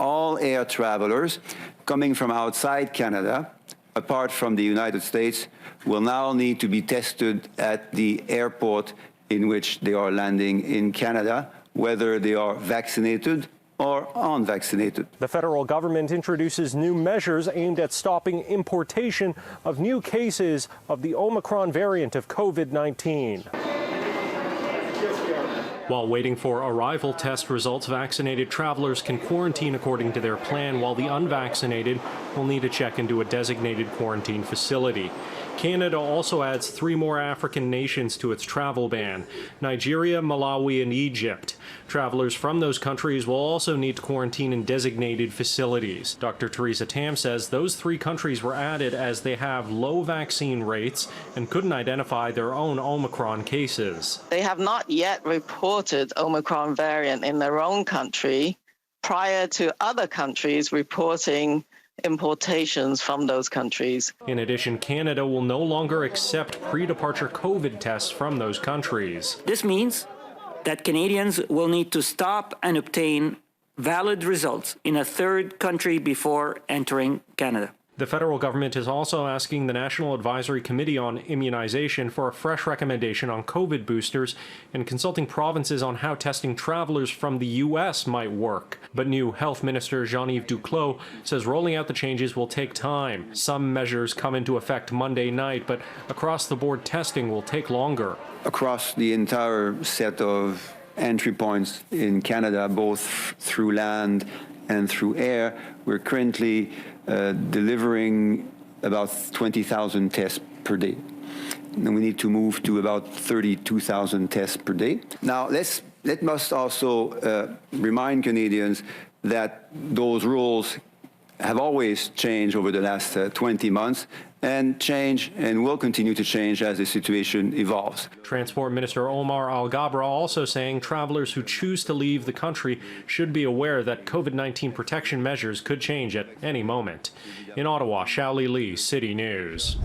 all air travelers coming from outside Canada, apart from the United States, will now need to be tested at the airport in which they are landing in Canada, whether they are vaccinated or unvaccinated. The federal government introduces new measures aimed at stopping importation of new cases of the Omicron variant of COVID-19. While waiting for arrival test results, vaccinated travelers can quarantine according to their plan, while the unvaccinated will need to check into a designated quarantine facility. Canada also adds 3 more African nations to its travel ban: Nigeria, Malawi, and Egypt. Travelers from those countries will also need to quarantine in designated facilities. Dr. Theresa Tam says those 3 countries were added as they have low vaccine rates and couldn't identify their own Omicron cases. They have not yet reported Omicron variant in their own country prior to other countries reporting importations from those countries. In addition, Canada will no longer accept pre-departure COVID tests from those countries. This means that Canadians will need to stop and obtain valid results in a third country before entering Canada. The federal government is also asking the National Advisory Committee on Immunization for a fresh recommendation on COVID boosters and consulting provinces on how testing travelers from the U.S. might work. But new Health Minister Jean-Yves Duclos says rolling out the changes will take time. Some measures come into effect Monday night, but across-the-board testing will take longer. Across the entire set of entry points in Canada, both through land and through air, we're currently delivering about 20,000 tests per day. And we need to move to about 32,000 tests per day. Now, let us also remind Canadians that those rules have always changed over the last 20 months and change and will continue to change as the situation evolves. Transport Minister Omar Al-Gabra also saying travelers who choose to leave the country should be aware that COVID-19 protection measures could change at any moment. In Ottawa, Xiaoli Li, City News.